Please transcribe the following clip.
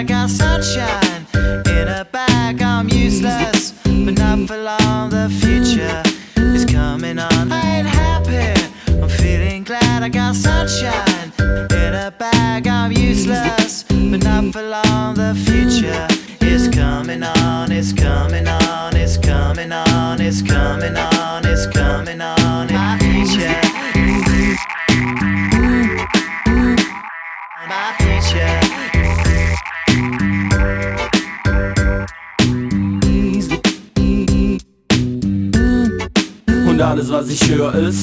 I got sunshine in a bag. I'm useless, but not for long. The future is coming on. I ain't happy, I'm feeling glad. I got sunshine in a bag. I'm useless, but not for long. The future is coming on. It's coming on. It's coming on. It's coming on. It's coming on. My future, my future. Und alles was ich höre ist